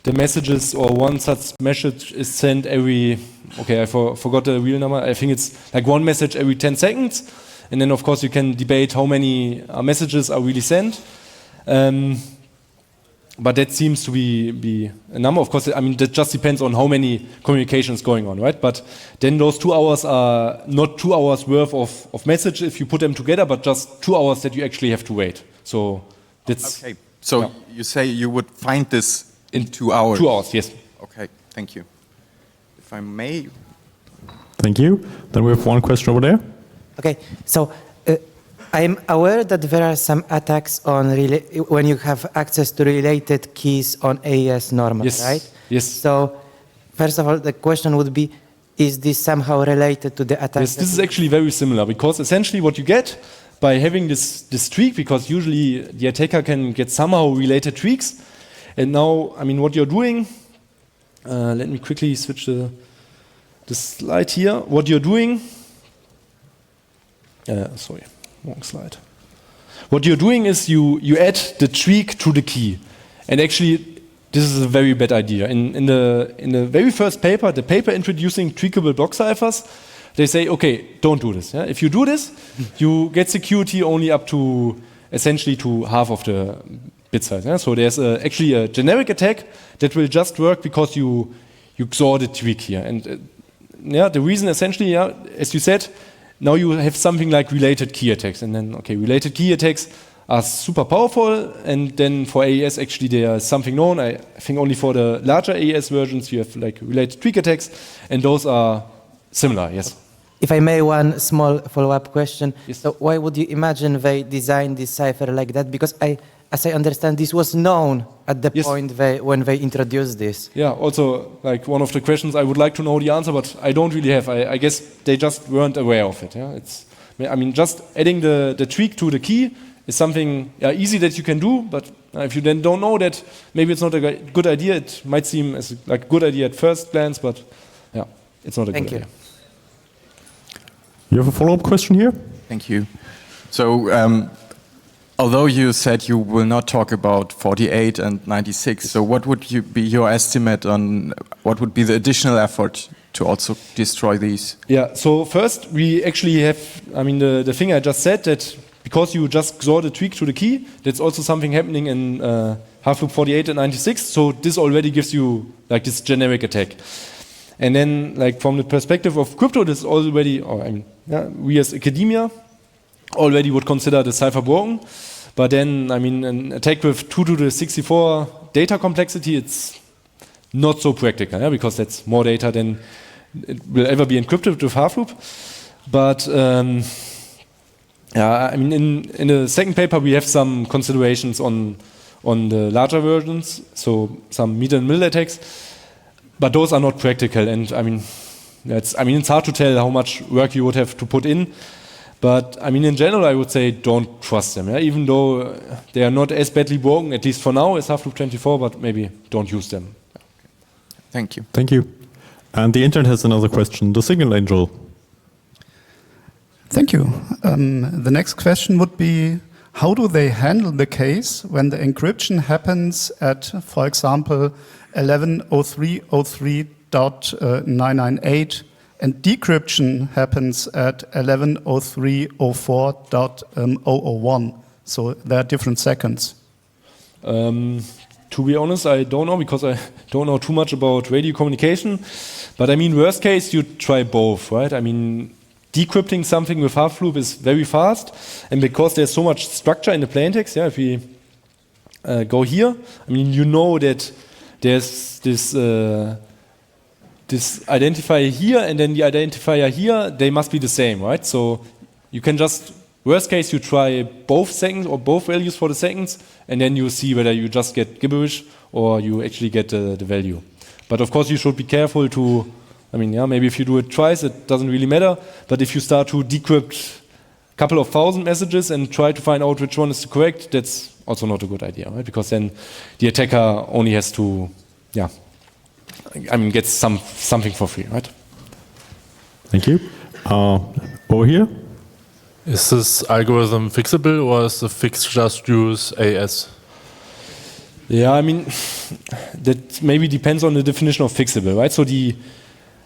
the messages or one such message is sent every, okay, I forgot the real number. I think it's like one message every 10 seconds. And then of course you can debate how many messages are really sent. but that seems to be a number. Of course, I mean, that just depends on how many communications going on, right? But then those 2 hours are not 2 hours worth of message if you put them together, but just 2 hours that you actually have to wait. So that's... Okay, so you say you would find this in 2 hours? 2 hours, yes. Okay, thank you. If I may... Thank you. Then we have one question over there. Okay, so I'm aware that there are some attacks on when you have access to related keys on AES normal, Yes. right? Yes. So, first of all, the question would be, is this somehow related to the attack? Yes, this is actually very similar, because essentially what you get by having this tweak, because usually the attacker can get somehow related tweaks, and now, I mean, what you're doing, let me quickly switch the slide here. What you're doing, sorry, wrong slide. What you're doing is you add the tweak to the key, and actually this is a very bad idea. In the very first paper, the paper introducing tweakable block ciphers, they say, okay, don't do this. Yeah? If you do this, you get security only up to essentially to half of the bit size. Yeah? So there's actually a generic attack that will just work because you XOR the tweak here. And the reason essentially, as you said, now you have something like related key attacks, and then related key attacks are super powerful, and then for AES actually there is something known. I think only for the larger AES versions you have like related tweak attacks, and those are similar. Yes. If I may, one small follow-up question. Yes. So why would you imagine they designed this cipher like that? Because as I understand, this was known at the Yes. point when they introduced this. Yeah, also like one of the questions I would like to know the answer, but I don't really have. I guess they just weren't aware of it. Yeah, I mean, just adding the tweak to the key is something easy that you can do, but if you then don't know that, maybe it's not a good idea. It might seem as like a good idea at first glance, but it's not a good idea. You have a follow-up question here? Thank you. So, although you said you will not talk about 48 and 96, so what would be your estimate on what would be the additional effort to also destroy these? Yeah, so first we actually have, I mean, the thing I just said, that because you just XOR the tweak to the key, that's also something happening in half loop 48 and 96, so this already gives you like this generic attack. And then, like from the perspective of crypto, this is already, we as academia already would consider the cipher broken. But then, I mean, an attack with 2 to the 64 data complexity, it's not so practical, because that's more data than it will ever be encrypted with half loop. But I mean, in the second paper, we have some considerations on the larger versions, so some meter and middle attacks. But those are not practical, and I mean, it's hard to tell how much work you would have to put in. But I mean, in general, I would say don't trust them. Yeah? Even though they are not as badly broken, at least for now, as half loop 24. But maybe don't use them. Thank you. Thank you. And the internet has another question. The Signal Angel. Thank you. The next question would be, how do they handle the case when the encryption happens at, for example, 11.03.03.998 and decryption happens at 11.03.04.001? So there are different seconds. To be honest, I don't know, because I don't know too much about radio communication. But I mean, worst case, you try both, right? I mean, decrypting something with half loop is very fast, and because there's so much structure in the plaintext, if we go here, I mean, you know that there's this identifier here and then the identifier here, they must be the same, right? So you can just, worst case, you try both seconds or both values for the seconds, and then you see whether you just get gibberish or you actually get the value. But of course, you should be careful to, I mean, maybe if you do it twice, it doesn't really matter. But if you start to decrypt a couple of thousand messages and try to find out which one is correct, that's also not a good idea, right? Because then the attacker only has to, gets something for free, right? Thank you. Over here. Is this algorithm fixable, or is the fix just use AS? Yeah, I mean, that maybe depends on the definition of fixable, right? So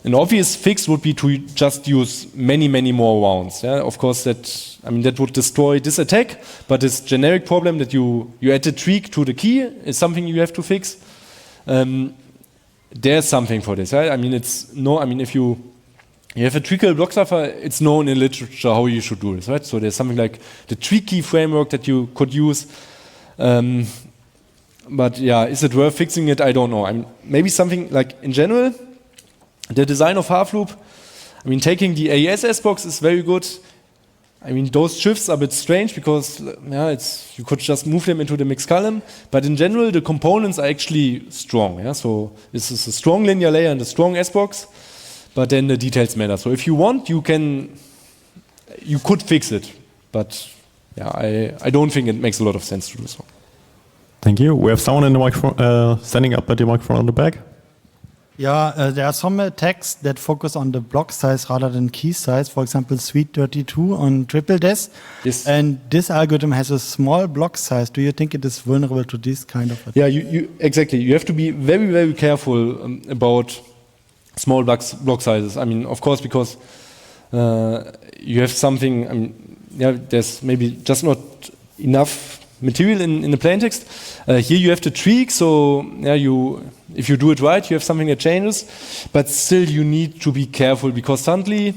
an obvious fix would be to just use many, many more rounds. Yeah? Of course, that would destroy this attack, but this generic problem that you add a tweak to the key is something you have to fix. There's something for this. Right? If you have a tweakable block cipher, it's known in literature how you should do this. Right? So there's something like the tweak key framework that you could use. But yeah, is it worth fixing it? I don't know. Maybe something like in general, the design of half loop. Taking the AES box is very good. Those shifts are a bit strange because you could just move them into the mixed column. But in general, the components are actually strong. Yeah? So this is a strong linear layer and a strong S box. But then the details matter. So if you want, you could fix it. But yeah, I don't think it makes a lot of sense to do so. Thank you. We have someone in the microphone, standing up at the microphone on the back. Yeah, there are some attacks that focus on the block size rather than key size. For example, Suite 32 on triple des. Yes. And this algorithm has a small block size. Do you think it is vulnerable to this kind of attack? Yeah, exactly. You have to be very, very careful about small block sizes. Of course, because you have something. There's maybe just not enough material in the plaintext. Here you have to tweak, so if you do it right, you have something that changes, but still you need to be careful because suddenly,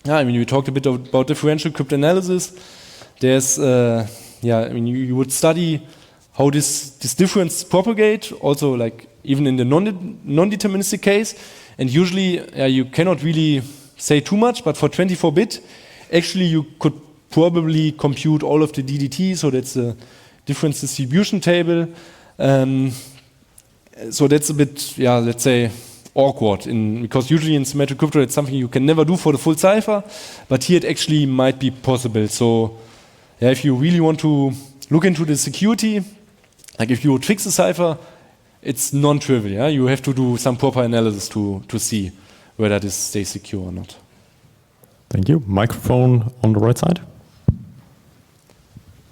we talked a bit about differential cryptanalysis. There's, you would study how this difference propagate, also like even in the non-deterministic case, and usually you cannot really say too much, but for 24-bit, actually you could probably compute all of the DDT, so that's a difference distribution table. So that's a bit, let's say, awkward, because usually in symmetric crypto it's something you can never do for the full cipher, but here it actually might be possible. So if you really want to look into the security, like if you would fix a cipher, it's non-trivial. Yeah? You have to do some proper analysis to see whether this stays secure or not. Thank you. Microphone on the right side.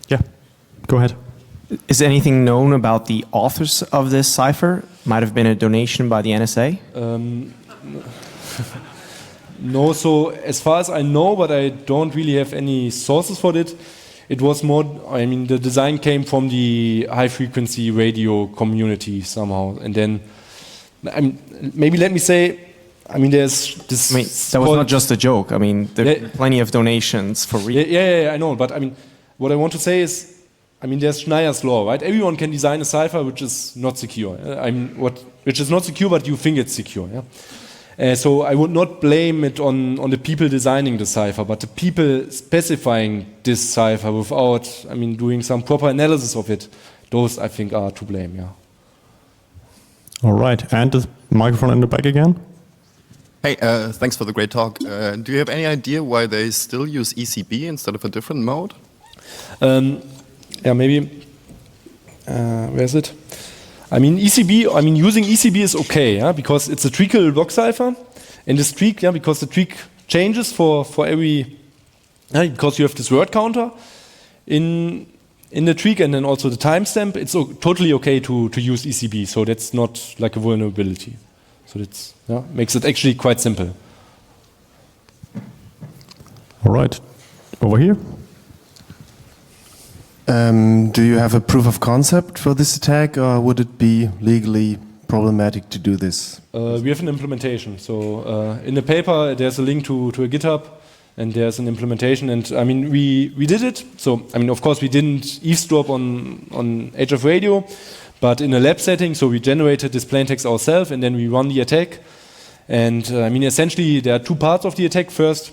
Yeah, go ahead. Is anything known about the authors of this cipher? Might have been a donation by the NSA? No, so as far as I know, but I don't really have any sources for it. It was more, the design came from the high-frequency radio community somehow. And then, maybe let me say, there's this... that was not just a joke. There are plenty of donations for real. Yeah, I know. But, what I want to say is, there's Schneier's law, right? Everyone can design a cipher which is not secure. Which is not secure, but you think it's secure. Yeah? So I would not blame it on the people designing the cipher, but the people specifying this cipher without, doing some proper analysis of it. Those, I think, are to blame. Yeah. All right, and the microphone in the back again. Hey, thanks for the great talk. Do you have any idea why they still use ECB instead of a different mode? Maybe. Where is it? ECB. Using ECB is okay, yeah, because it's a tweakable block cipher, and this tweak, because the tweak changes for every, because you have this word counter in the tweak, and then also the timestamp. It's totally okay to use ECB, so that's not like a vulnerability. So that's makes it actually quite simple. All right, over here. Do you have a proof of concept for this attack, or would it be legally problematic to do this? We have an implementation. So in the paper, there's a link to a GitHub, and there's an implementation. And we did it. So of course, we didn't eavesdrop on HF radio, but in a lab setting. So we generated this plaintext ourselves, and then we run the attack. And essentially, there are two parts of the attack. First,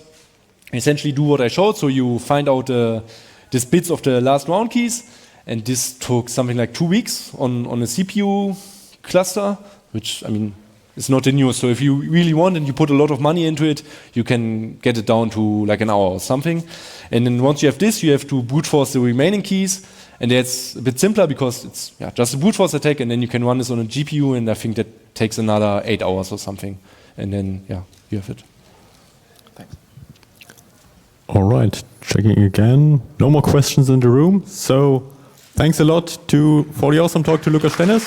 essentially do what I showed. So you find out these bits of the last round keys, and this took something like 2 weeks on a CPU cluster, which is not the news. So if you really want and you put a lot of money into it, you can get it down to like an hour or something. And then once you have this, you have to brute force the remaining keys, and that's a bit simpler because it's just a brute force attack, and then you can run this on a GPU, and I think that takes another 8 hours or something, and then you have it. All right, checking again. No more questions in the room. So thanks a lot for the awesome talk to Lukas Stennes.